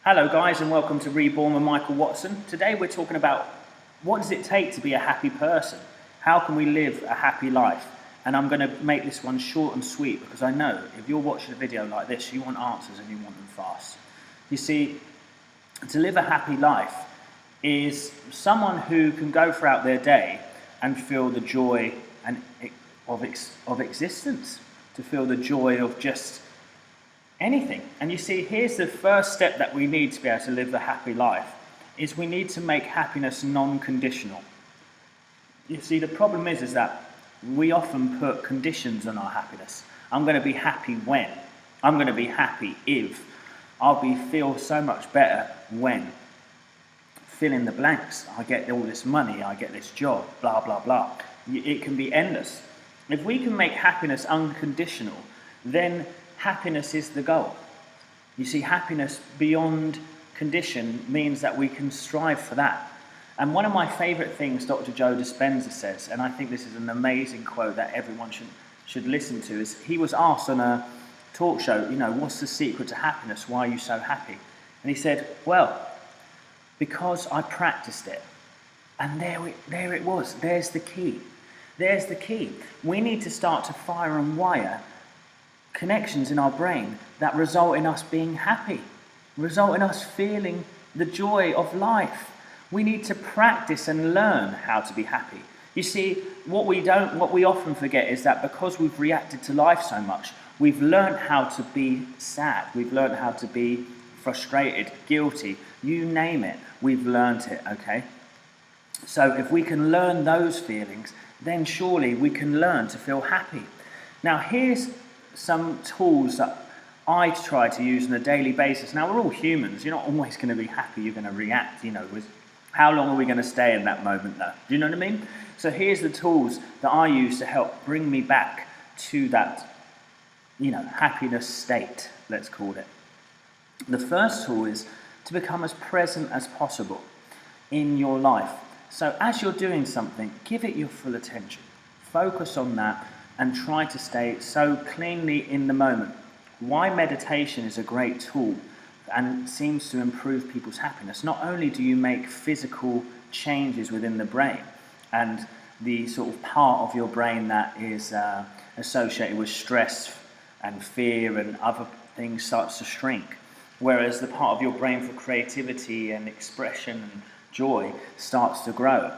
Hello guys and welcome to Reborn with Michael Watson. Today we're talking about what does it take to be a happy person? How can we live a happy life? And I'm going to make this one short and sweet because I know if you're watching a video like this, you want answers and you want them fast. You see, to live a happy life is someone who can go throughout their day and feel the joy of existence, to feel the joy of just anything. And you see, here's the first step that we need to be able to live a happy life, is we need to make happiness non-conditional. You see, the problem is that we often put conditions on our happiness. I'm going to be happy when. I'm going to be happy if. Feel so much better when. Fill in the blanks. I get all this money, I get this job, blah, blah, blah. It can be endless. If we can make happiness unconditional, then happiness is the goal. You see, happiness beyond condition means that we can strive for that. And one of my favourite things Dr. Joe Dispenza says, and I think this is an amazing quote that everyone should listen to, is he was asked on a talk show, what's the secret to happiness? Why are you so happy? And he said, well, because I practiced it. And there it was. There's the key. There's the key. We need to start to fire and wire connections in our brain that result in us being happy, result in us feeling the joy of life. We need to practice and learn how to be happy. You see, what we often forget is that because we've reacted to life so much, we've learned how to be sad, we've learned how to be frustrated, guilty, you name it, we've learned it, okay? So if we can learn those feelings, then surely we can learn to feel happy. Now here's some tools that I try to use on a daily basis. Now, we're all humans. You're not always going to be happy. You're going to react, with how long are we going to stay in that moment, though? Do you know what I mean? So here's the tools that I use to help bring me back to that, happiness state, let's call it. The first tool is to become as present as possible in your life. So as you're doing something, give it your full attention. Focus on that and try to stay so cleanly in the moment. Why meditation is a great tool and seems to improve people's happiness. Not only do you make physical changes within the brain, and the sort of part of your brain that is associated with stress and fear and other things starts to shrink, whereas the part of your brain for creativity and expression and joy starts to grow.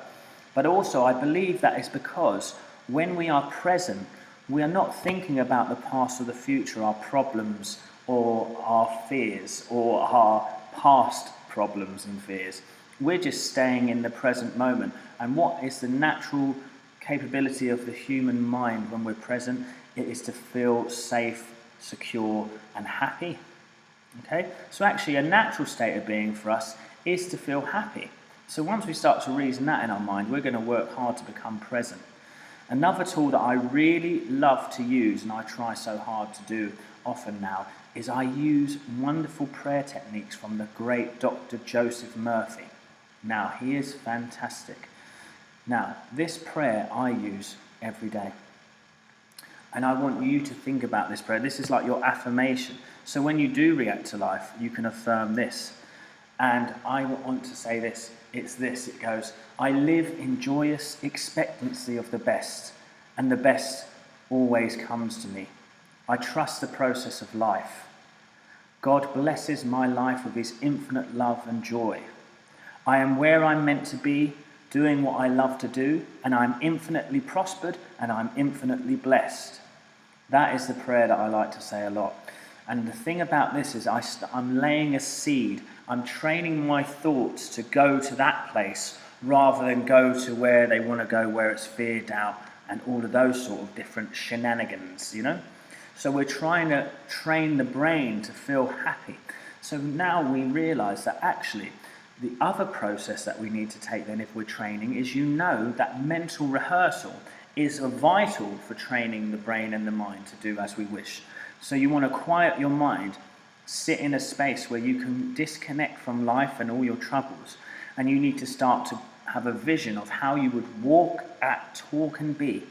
But also I believe that is because when we are present, we are not thinking about the past or the future, our problems or our fears or our past problems and fears. We're just staying in the present moment. And what is the natural capability of the human mind when we're present? It is to feel safe, secure, and happy. Okay? So actually a natural state of being for us is to feel happy. So once we start to reason that in our mind, we're going to work hard to become present. Another tool that I really love to use, and I try so hard to do often now, is I use wonderful prayer techniques from the great Dr. Joseph Murphy. Now, he is fantastic. Now, this prayer I use every day. And I want you to think about this prayer. This is like your affirmation. So when you do react to life, you can affirm this. And I want to say this. It's this. It goes, I live in joyous expectancy of the best, and the best always comes to me. I trust the process of life. God blesses my life with his infinite love and joy. I am where I'm meant to be, doing what I love to do, and I'm infinitely prospered, and I'm infinitely blessed. That is the prayer that I like to say a lot. And the thing about this is I'm laying a seed. I'm training my thoughts to go to that place rather than go to where they want to go, where it's fear, doubt, and all of those sort of different shenanigans, So we're trying to train the brain to feel happy. So now we realize that actually the other process that we need to take then if we're training is that mental rehearsal is vital for training the brain and the mind to do as we wish. So you want to quiet your mind, sit in a space where you can disconnect from life and all your troubles, and you need to start to have a vision of how you would walk, act, talk and be.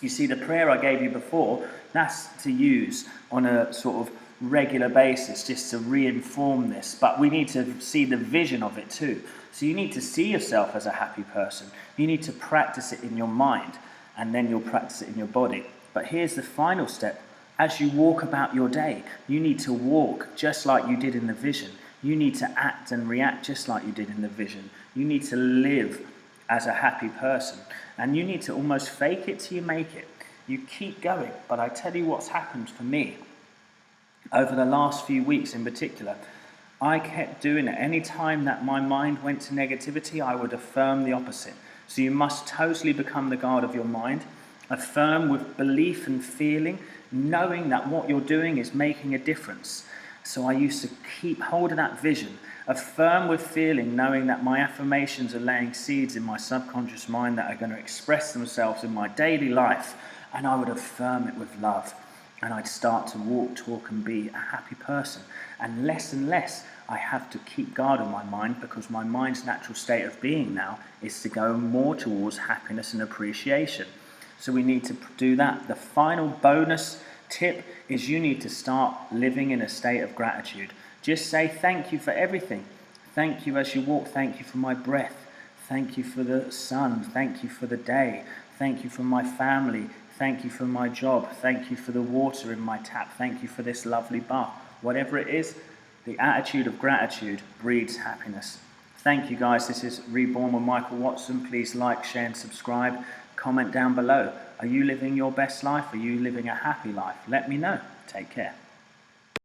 You see, the prayer I gave you before, that's to use on a sort of regular basis just to reinform this, but we need to see the vision of it too. So you need to see yourself as a happy person. You need to practice it in your mind, and then you'll practice it in your body. But here's the final step. As you walk about your day, you need to walk just like you did in the vision. You need to act and react just like you did in the vision. You need to live as a happy person. And you need to almost fake it till you make it. You keep going. But I tell you what's happened for me over the last few weeks in particular. I kept doing it. Any time that my mind went to negativity, I would affirm the opposite. So you must totally become the guard of your mind. Affirm with belief and feeling, knowing that what you're doing is making a difference. So I used to keep hold of that vision. Affirm with feeling, knowing that my affirmations are laying seeds in my subconscious mind that are going to express themselves in my daily life. And I would affirm it with love. And I'd start to walk, talk, and be a happy person. And less I have to keep guard on my mind, because my mind's natural state of being now is to go more towards happiness and appreciation. So we need to do that. The final bonus tip is you need to start living in a state of gratitude. Just say thank you for everything. Thank you as you walk. Thank you for my breath. Thank you for the sun. Thank you for the day. Thank you for my family. Thank you for my job. Thank you for the water in my tap. Thank you for this lovely bath. Whatever it is, the attitude of gratitude breeds happiness. Thank you guys. This is Reborn with Michael Watson. Please like, share and subscribe. Comment down below. Are you living your best life? Are you living a happy life? Let me know. Take care.